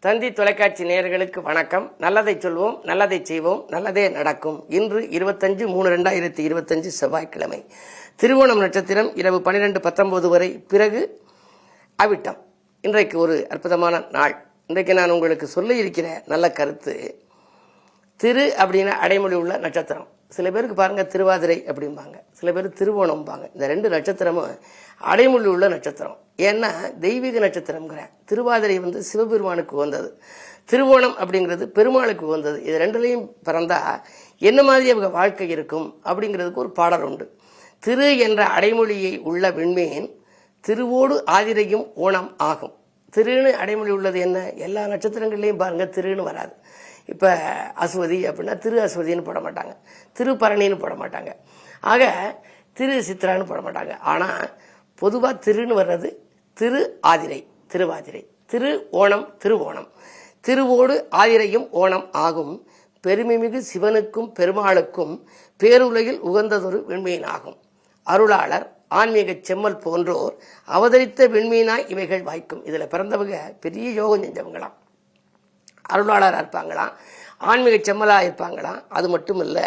தந்தி தொலைக்காட்சி நேயர்களுக்கு வணக்கம். நல்லதை சொல்வோம், நல்லதை செய்வோம், நல்லதே நடக்கும். இன்று 25/3/2025 செவ்வாய்க்கிழமை. திருவோணம் நட்சத்திரம் இரவு 12:19 வரை, பிறகு அவிட்டம். இன்றைக்கு ஒரு அற்புதமான நாள். இன்றைக்கு நான் உங்களுக்கு சொல்ல இருக்கிற நல்ல கருத்து, திரு அப்படின்னா அடைமொழி உள்ள நட்சத்திரம். சில பேருக்கு பாருங்க திருவாதிரை அப்படிம்பாங்க, சில பேர் திருவோணம்பாங்க. இந்த ரெண்டு நட்சத்திரமும் அடைமொழி உள்ள நட்சத்திரம். ஏன்னா தெய்வீக நட்சத்திரம்ங்கிற திருவாதிரை சிவபெருமானுக்கு உகந்தது, திருவோணம் அப்படிங்கிறது பெருமாளுக்கு உகந்தது. இது ரெண்டுலையும் பிறந்தா என்ன மாதிரி அவங்க வாழ்க்கை இருக்கும் அப்படிங்கிறதுக்கு ஒரு பாடல் உண்டு. திரு என்ற அடைமொழியை உள்ள விண்மீன் திருவோடு ஆதிரையும் ஓணம் ஆகும். திருன்னு அடைமொழி உள்ளது என்ன? எல்லா நட்சத்திரங்கள்லையும் பாருங்க திருன்னு வராது. இப்போ அஸ்வதி அப்படின்னா திரு அஸ்வதின்னு போட மாட்டாங்க, திருப்பரணின்னு போட மாட்டாங்க, ஆக திரு சித்ரான்னு போட மாட்டாங்க. ஆனால் பொதுவாக திருன்னு வர்றது திரு ஆதிரை, திருவாதிரை, திரு ஓணம், திருவோணம். திருவோடு ஆதிரையும் ஓணம் ஆகும். பெருமைமிகு சிவனுக்கும் பெருமாளுக்கும் பேருலகில் உகந்ததொரு விண்மீன் ஆகும். அருளாளர் ஆன்மீக செம்மல் போன்றோர் அவதரித்த விண்மீனாய் இவைகள் வாய்க்கும். இதில் பிறந்தவங்க பெரிய யோகம் செஞ்சவங்களாம், அருளாளராக இருப்பாங்களாம், ஆன்மீக செம்மலாக இருப்பாங்களாம். அது மட்டும் இல்லை,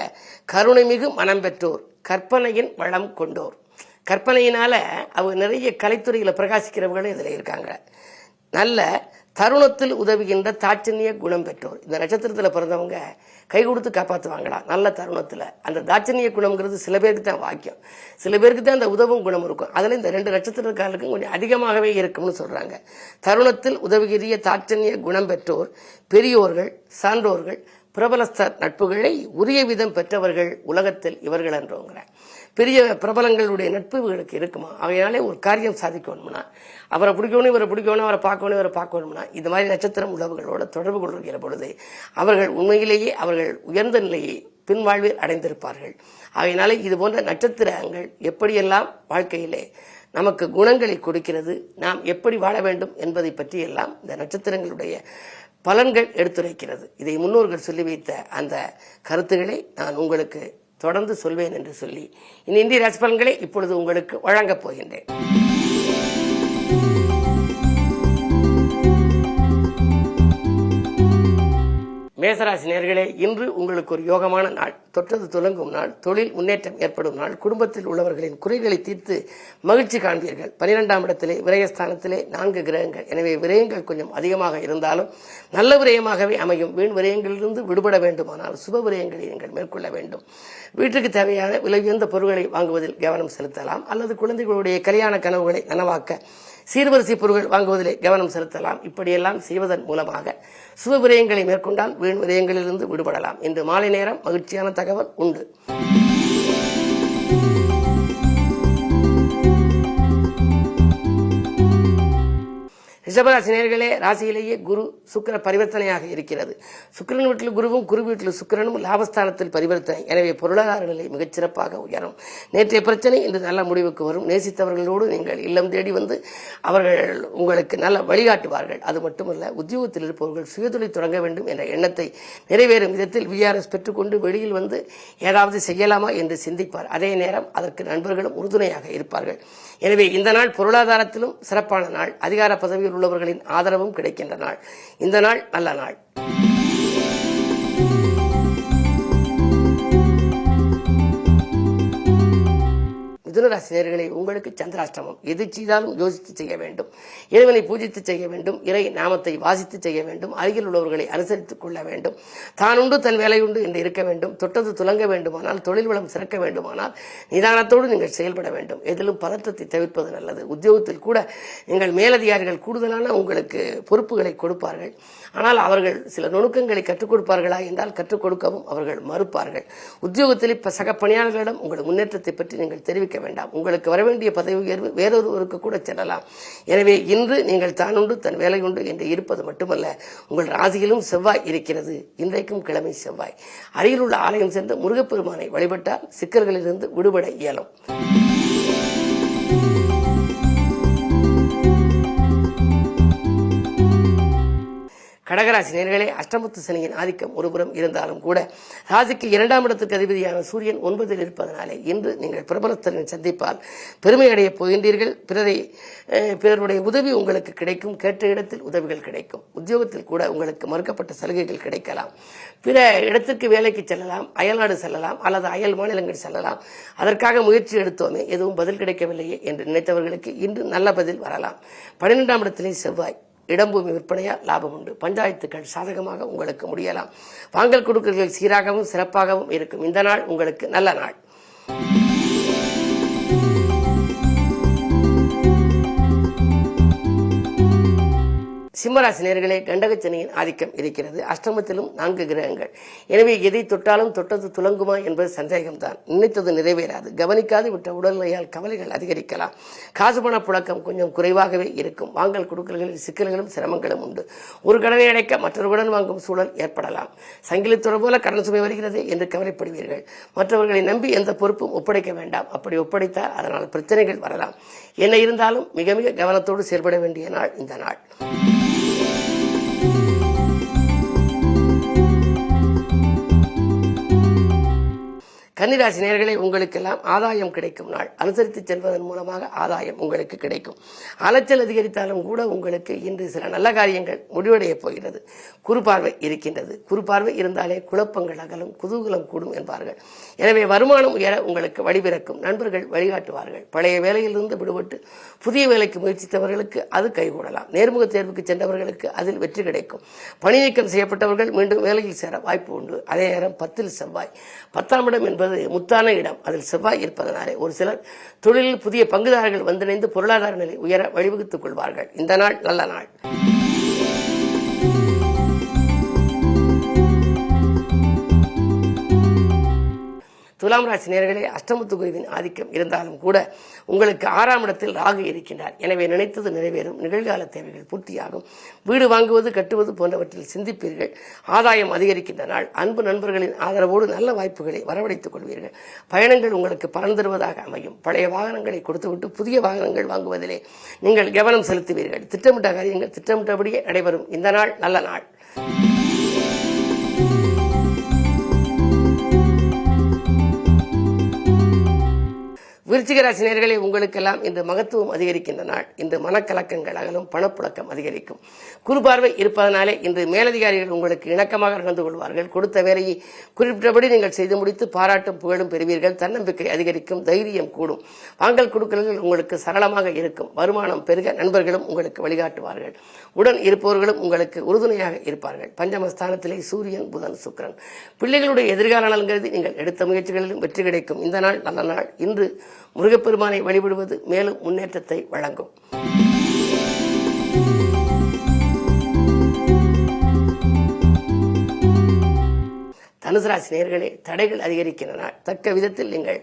கருணைமிகு மனம் பெற்றோர், கற்பனையின் வளம் கொண்டோர். கற்பனையினால அவங்க நிறைய கலைத்துறையில் பிரகாசிக்கிறவங்களும் இதில் இருக்காங்க. நல்ல தருணத்தில் உதவுகின்ற தாட்சண்ய குணம் பெற்றோர். இந்த நட்சத்திரத்தில் பிறந்தவங்க கை கொடுத்து காப்பாற்றுவாங்களாம் நல்ல தருணத்தில். அந்த தாட்சண்ய குணம்ங்கிறது சில பேருக்கு தான் வாக்கியம், சில பேருக்கு தான் அந்த உதவும் குணம் இருக்கும். அதில் இந்த ரெண்டு நட்சத்திரக்காரர்களுக்கும் கொஞ்சம் அதிகமாகவே இருக்கும்னு சொல்கிறாங்க. தருணத்தில் உதவுகிறிய தாட்சண்ய குணம் பெற்றோர், பெரியோர்கள், சான்றோர்கள், பிரபலஸ்தர் நட்புகளை உரிய விதம் பெற்றவர்கள் உலகத்தில் இவர்கள் என்றோங்கிற பெரிய பிரபலங்களுடைய நட்பு இவர்களுக்கு இருக்குமா? அவையாலே ஒரு காரியம் சாதிக்கணும்னா, அவரை பிடிக்கணும், இவரை பிடிக்கணும், அவரை பார்க்கணும், இவரை பார்க்கணும்னா, இந்த மாதிரி நட்சத்திரம் உள்ளவர்களோட தொடர்பு கொள்கிற பொழுது அவர்கள் உண்மையிலேயே அவர்கள் உயர்ந்த நிலையை பின்வாழ்வில் அடைந்திருப்பார்கள். அவையினாலே இது போன்ற நட்சத்திரங்கள் எப்படியெல்லாம் வாழ்க்கையிலே நமக்கு குணங்களை கொடுக்கிறது, நாம் எப்படி வாழ வேண்டும் என்பதை பற்றியெல்லாம் இந்த நட்சத்திரங்களுடைய பலன்கள் எடுத்துரைக்கிறது. இதை முன்னோர்கள் சொல்லி வைத்த அந்த கருத்துக்களை நான் உங்களுக்கு தொடர்ந்து சொல்வேன் என்று சொல்லி இந்திய ராசி பலன்களை இப்பொழுது உங்களுக்கு வழங்கப் போகின்றேன். மேசராசி நேயர்களே, இன்று உங்களுக்கு ஒரு யோகமான நாள். தொட்டது துலங்கும் நாள், தொழில் முன்னேற்றம் ஏற்படும் நாள், குடும்பத்தில் உள்ளவர்களின் குறைகளை தீர்த்து மகிழ்ச்சி காண்பீர்கள். 12ஆம் இடத்திலே விரயஸ்தானத்திலே 4 கிரகங்கள். எனவே விரயங்கள் கொஞ்சம் அதிகமாக இருந்தாலும் நல்ல விரயமாகவே அமையும். வீண் விரயங்களிலிருந்து விடுபட வேண்டுமானால் சுப விரயங்களை நீங்கள் மேற்கொள்ள வேண்டும். வீட்டுக்கு தேவையான விலை உயர்ந்த பொருட்களை வாங்குவதில் கவனம் செலுத்தலாம், அல்லது குழந்தைகளுடைய கல்யாண கனவுகளை நனவாக்க சீர்வரிசை பொருட்கள் வாங்குவதிலே கவனம் செலுத்தலாம். இப்படியெல்லாம் செய்வதன் மூலமாக சுப விரயங்களை மேற்கொண்டால் வீண் விரயங்களிலிருந்து விடுபடலாம். இன்று மாலை நேரம் மகிழ்ச்சியான தகவல் உண்டு. ரிஷபராசி நேயர்களே, ராசியிலேயே குரு சுக்கிர பரிவர்த்தனையாக இருக்கிறது. சுக்கிரன் வீட்டில் குருவும், குரு வீட்டில் சுக்கிரனும் லாபஸ்தானத்தில் பரிவர்த்தனை. எனவே பொருளாதார நிலை மிகச்சிறப்பாக உயரும். நேற்றைய பிரச்சனை இன்று நல்ல முடிவுக்கு வரும். நேசித்தவர்களோடு நீங்கள் இல்லம் தேடி வந்து அவர்கள் உங்களுக்கு நல்ல வழிகாட்டுவார்கள். அது மட்டுமல்ல, உத்தியோகத்தில் இருப்பவர்கள் சுயதொழில் தொடங்க வேண்டும் என்ற எண்ணத்தை நிறைவேறும் விதத்தில் விஆர்எஸ் பெற்றுக்கொண்டு வெளியில் வந்து ஏதாவது செய்யலாமா என்று சிந்திப்பார். அதே நேரம் அதற்கு நண்பர்களும் உறுதுணையாக இருப்பார்கள். எனவே இந்த நாள் பொருளாதாரத்திலும் சிறப்பான நாள். அதிகார பதவியில் உள்ளவர்களின் ஆதரவும் கிடைக்கின்ற நாள். இந்த நாள் நல்ல நாள். மிதுனராசினியர்களை, உங்களுக்கு சந்திராஷ்டமம். எது செய்தாலும் யோசித்து செய்ய வேண்டும். இறைவனை பூஜித்து செய்ய வேண்டும். இறை நாமத்தை வாசித்து செய்ய வேண்டும். அருகில் உள்ளவர்களை அனுசரித்துக் கொள்ள வேண்டும். தான் உண்டு தன் வேலையுண்டு என்று இருக்க வேண்டும். தொட்டது துலங்க வேண்டுமானால், தொழில் வளம் சிறக்க வேண்டுமானால் நிதானத்தோடு நீங்கள் செயல்பட வேண்டும். எதிலும் பதற்றத்தை தவிர்ப்பது நல்லது. உத்தியோகத்தில் கூட நீங்கள் மேலதிகாரிகள் கூடுதலான உங்களுக்கு பொறுப்புகளை கொடுப்பார்கள். ஆனால் அவர்கள் சில நுணுக்கங்களை கற்றுக் கொடுப்பார்களா என்றால் கற்றுக் கொடுக்கவும் அவர்கள் மறுப்பார்கள். உத்தியோகத்தில் சக பணியாளர்களிடம் உங்கள் முன்னேற்றத்தை பற்றி நீங்கள் தெரிவிக்க வேண்டாம். உங்களுக்கு வரவேண்டிய பதவி உயர்வு வேறொருவருக்கு கூட செல்லலாம். எனவே இன்று நீங்கள் தானுண்டு தன் வேலை உண்டு என்று இருப்பது மட்டுமல்ல, உங்கள் ராசியிலும் செவ்வாய் இருக்கிறது. இன்றைக்கும் கிழமை செவ்வாய். அருகில் உள்ள ஆலயம் சென்று முருகப்பெருமானை வழிபட்டால் சிக்கல்களிலிருந்து விடுபட இயலும். கடகராசி நேயர்களே, அஷ்டமத்து சனியின் ஆதிக்கம் ஒருபுறம் இருந்தாலும் கூட ராசிக்கு 2ஆம் இடத்துக்கு அதிபதியான சூரியன் 9ல் இருப்பதனாலே இன்று நீங்கள் பிரபலத்தின் சந்திப்பால் பெருமை அடைய போகின்றீர்கள். பிறருடைய உதவி உங்களுக்கு கிடைக்கும். கேட்ட இடத்தில் உதவிகள் கிடைக்கும். உத்தியோகத்தில் கூட உங்களுக்கு மறுக்கப்பட்ட சலுகைகள் கிடைக்கலாம். பிற இடத்திற்கு வேலைக்கு செல்லலாம், அயல்நாடு செல்லலாம் அல்லது அயல் மாநிலங்கள் செல்லலாம். அதற்காக முயற்சி எடுத்தோமே எதுவும் பதில் கிடைக்கவில்லையே என்று நினைத்தவர்களுக்கு இன்று நல்ல பதில் வரலாம். 12ஆம் இடத்திலே செவ்வாய். இடம்பூமி விற்பனையால் லாபம் உண்டு. பஞ்சாயத்துக்கள் சாதகமாக உங்களுக்கு முடியலாம். வாங்கல் கொடுக்கல்கள் சீராகவும் சிறப்பாகவும் இருக்கும். இந்த நாள் உங்களுக்கு நல்ல நாள். சிம்மராசி நேயர்களே, கண்டகச்சனியின் ஆதிக்கம் இருக்கிறது. அஷ்டமத்திலும் 4 கிரகங்கள். எனவே எதை தொட்டாலும் தொட்டது துலங்குமா என்பது சந்தேகம்தான். நினைத்தது நிறைவேறாது. கவனிக்காது விட்ட உடல்நிலையால் கவலைகள் அதிகரிக்கலாம். காசு பண புழக்கம் கொஞ்சம் குறைவாகவே இருக்கும். வாங்கல் கொடுக்கல்களில் சிக்கல்களும் சிரமங்களும் உண்டு. ஒரு கடனை அடைக்க மற்றொரு கடன் வாங்கும் சூழல் ஏற்படலாம். சங்கிலித்துறை போல கடன் சுமை வருகிறது என்று கவலைப்படுவீர்கள். மற்றவர்களை நம்பி எந்த பொறுப்பும் ஒப்படைக்க வேண்டாம். அப்படி ஒப்படைத்தால் அதனால் பிரச்சனைகள் வரலாம். என்ன இருந்தாலும் மிக மிக கவனத்தோடு செயல்பட வேண்டிய நாள் இந்த நாள். கன்னிராசி நேயர்களே, உங்களுக்கெல்லாம் ஆதாயம் கிடைக்கும் நாள். அனுசரித்து செல்வதன் மூலமாக ஆதாயம் உங்களுக்கு கிடைக்கும். அலைச்சல் அதிகரித்தாலும் கூட உங்களுக்கு இன்று சில நல்ல காரியங்கள் முடிவடைய போகிறது. குறுபார்வை இருக்கின்றது. குறுபார்வை இருந்தாலே குழப்பங்கள் அகலும், குதூகலம் கூடும் என்பார்கள். எனவே வருமானம் உயர உங்களுக்கு வழிபிறக்கும். நண்பர்கள் வழிகாட்டுவார்கள். பழைய வேலையிலிருந்து விடுபட்டு புதிய வேலைக்கு முயற்சித்தவர்களுக்கு அது கைகூடலாம். நேர்முக தேர்வுக்கு சென்றவர்களுக்கு அதில் வெற்றி கிடைக்கும். பணி நீக்கம் செய்யப்பட்டவர்கள் மீண்டும் வேலையில் சேர வாய்ப்பு உண்டு. அதே நேரம் 10ல் செவ்வாய். 10ஆம் இடம் என்பது முத்தான இடம். அதில் செவ்வாய் இருப்பதனாலே ஒரு சிலர் தொழிலில் புதிய பங்குதாரர்கள் வந்திணைந்து பொருளாதார நிலை உயர வழிவகுத்துக் கொள்வார்கள். இந்த நாள் நல்ல நாள். துலாம் ராசி நேயர்களே, அஷ்டமத்து குருவின் ஆதிக்கம் இருந்தாலும் கூட உங்களுக்கு 6ஆம் இடத்தில் ராகு இருக்கின்றார். எனவே நினைத்தது நிறைவேறும். நிகழ்கால தேவைகள் பூர்த்தியாகும். வீடு வாங்குவது கட்டுவது போன்றவற்றில் சிந்திப்பீர்கள். ஆதாயம் அதிகரிக்கின்ற நாள். அன்பு நண்பர்களின் ஆதரவோடு நல்ல வாய்ப்புகளை வரவழைத்துக் கொள்வீர்கள். பயணங்கள் உங்களுக்கு பலன் தருவதாக அமையும். பழைய வாகனங்களை கொடுத்துவிட்டு புதிய வாகனங்கள் வாங்குவதிலே நீங்கள் கவனம் செலுத்துவீர்கள். திட்டமிட்ட காரியங்கள் திட்டமிட்டபடியே நடைபெறும். இந்த நாள் நல்ல நாள். விருச்சிக ராசி நேயர்களே, உங்களுக்கெல்லாம் இன்று மகத்துவம் அதிகரிக்கின்ற நாள். இன்று மனக்கலக்கங்கள் அகலும், பணப்புழக்கம் அதிகரிக்கும். குறுபார்வை இருப்பதனாலே இன்று மேலதிகாரிகள் உங்களுக்கு இணக்கமாக நடந்து கொள்வார்கள். கொடுத்த வேலையை குறிப்பிட்டபடி நீங்கள் செய்து முடித்து பாராட்டும் புகழும் பெறுவீர்கள். தன்னம்பிக்கை அதிகரிக்கும். தைரியம் கூடும். வாங்கல் கொடுக்கல்கள் உங்களுக்கு சரளமாக இருக்கும். வருமானம் பெருக நண்பர்களும் உங்களுக்கு வழிகாட்டுவார்கள். உடன் இருப்பவர்களும் உங்களுக்கு உறுதுணையாக இருப்பார்கள். பஞ்சமஸ்தானத்திலே சூரியன், புதன், சுக்கிரன். பிள்ளைகளுடைய எதிர்கால நலன் கருதி நீங்கள் எடுத்த முயற்சிகளிலும் வெற்றி கிடைக்கும். இந்த நாள் நல்ல நாள். இன்று முருகப்பெருமானை வழிபடுவது மேலும் முன்னேற்றத்தை வழங்கும். தனுசு ராசி நேயர்களே, தடைகள் அதிகரிக்கின்றன. தக்க விதத்தில் நீங்கள்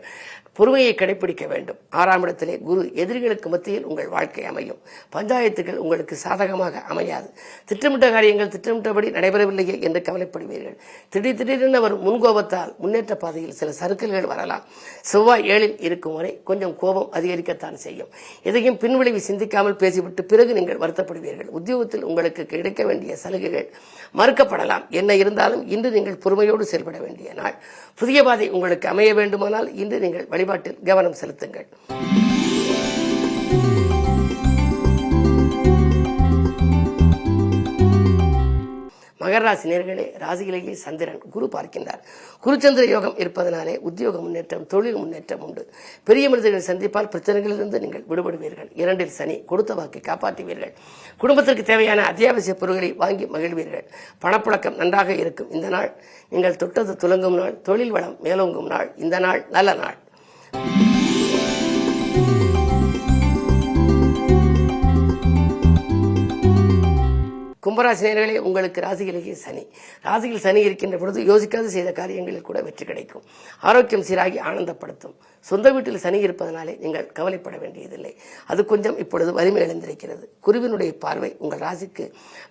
பொறுமையை கடைபிடிக்க வேண்டும். 6ஆம் இடத்திலே குரு. எதிரிகளுக்கு மத்தியில் உங்கள் வாழ்க்கை அமையும். பஞ்சாயத்துகள் உங்களுக்கு சாதகமாக அமையாது. திட்டமிட்ட காரியங்கள் திட்டமிட்டபடி நடைபெறவில்லையே என்று கவலைப்படுவீர்கள். திடீரென வரும் முன்கோபத்தால் முன்னேற்ற பாதையில் சில சறுக்கல்கள் வரலாம். செவ்வாய் 7ல் இருக்கும் வரை கொஞ்சம் கோபம் அதிகரிக்கத்தான் செய்யும். எதையும் பின்விளைவு சிந்திக்காமல் பேசிவிட்டு பிறகு நீங்கள் வருத்தப்படுவீர்கள். உத்தியோகத்தில் உங்களுக்கு கிடைக்க வேண்டிய சலுகைகள் மறுக்கப்படலாம். என்ன இருந்தாலும் இன்று நீங்கள் பொறுமையோடு செயல்பட வேண்டிய நாள். புதிய பாதை உங்களுக்கு அமைய வேண்டுமானால் இன்று நீங்கள் வழிபாட்டில் கவனம் செலுத்துங்கள். மகர ராசி நேயர்களே, ராசியிலேயே சந்திரன் குரு பார்க்கின்றார். குருச்சந்திர யோகம் இருப்பதனாலே உத்தியோக முன்னேற்றம், தொழில் முன்னேற்றம் உண்டு. பெரிய மனிதர்கள் சந்திப்பால் பிரச்சனைகளிலிருந்து நீங்கள் விடுபடுவீர்கள். 2ல் சனி. கொடுத்த வாக்கை காப்பாற்றுவீர்கள். குடும்பத்திற்கு தேவையான அத்தியாவசிய பொருட்களை வாங்கி மகிழ்வீர்கள். பணப்புழக்கம் நன்றாக இருக்கும். இந்த நாள் நீங்கள் தொட்டது துலங்கும் நாள். தொழில் வளம் மேலோங்கும் நாள். இந்த நாள் நல்ல நாள். கும்பராசி நேயர்களே, உங்களுக்கு ராசியிலேயே சனி. ராசியில் சனி இருக்கின்ற பொழுது யோசிக்காது செய்த காரியங்களில் கூட வெற்றி கிடைக்கும். ஆரோக்கியம் சீராகி ஆனந்தப்படுத்தும். சொந்த வீட்டில் சனி இருப்பதனாலே நீங்கள் கவலைப்பட வேண்டியதில்லை. அது கொஞ்சம் இப்பொழுது வலிமை இழந்திருக்கிறது. குருவினுடைய பார்வை உங்கள் ராசிக்கு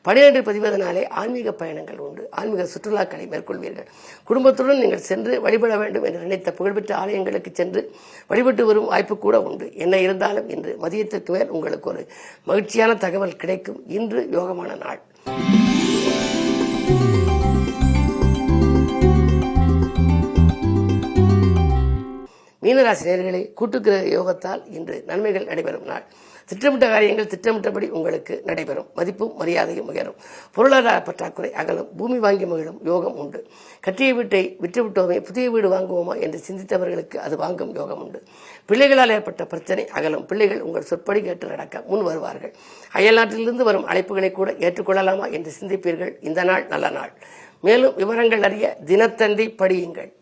12 பதிவதனாலே ஆன்மீக பயணங்கள் உண்டு. ஆன்மீக சுற்றுலாக்களை மேற்கொள்வீர்கள். குடும்பத்துடன் நீங்கள் சென்று வழிபட வேண்டும் என்று நினைத்த புகழ்பெற்ற ஆலயங்களுக்கு சென்று வழிபட்டு வரும் வாய்ப்பு கூட உண்டு. என்ன இருந்தாலும் இன்று மதியத்திற்கு மேல் உங்களுக்கு ஒரு மகிழ்ச்சியான தகவல் கிடைக்கும். இன்று யோகமான நாள். மீனராசி நேயர்களே, கூட்டுக்கிரக யோகத்தால் இன்று நன்மைகள் நடைபெறும் நாள். திட்டமிட்ட காரியங்கள் திட்டமிட்டபடி உங்களுக்கு நடைபெறும். மதிப்பும் மரியாதையும் உயரும். பொருளாதார பற்றாக்குறை அகலும். பூமி வாங்கி மகிழும் யோகம் உண்டு. கட்டிய வீட்டை விட்டுவிட்டோமே, புதிய வீடு வாங்குவோமா என்று சிந்தித்தவர்களுக்கு அது வாங்கும் யோகம் உண்டு. பிள்ளைகளால் ஏற்பட்ட பிரச்சனை அகலும். பிள்ளைகள் உங்கள் சொற்படி கேட்டு நடக்க முன் வருவார்கள். அயல்நாட்டிலிருந்து வரும் அழைப்புகளை கூட ஏற்றுக்கொள்ளலாமா என்று சிந்திப்பீர்கள். இந்த நாள் நல்ல நாள். மேலும் விவரங்கள் அறிய தினத்தந்தி படியுங்கள்.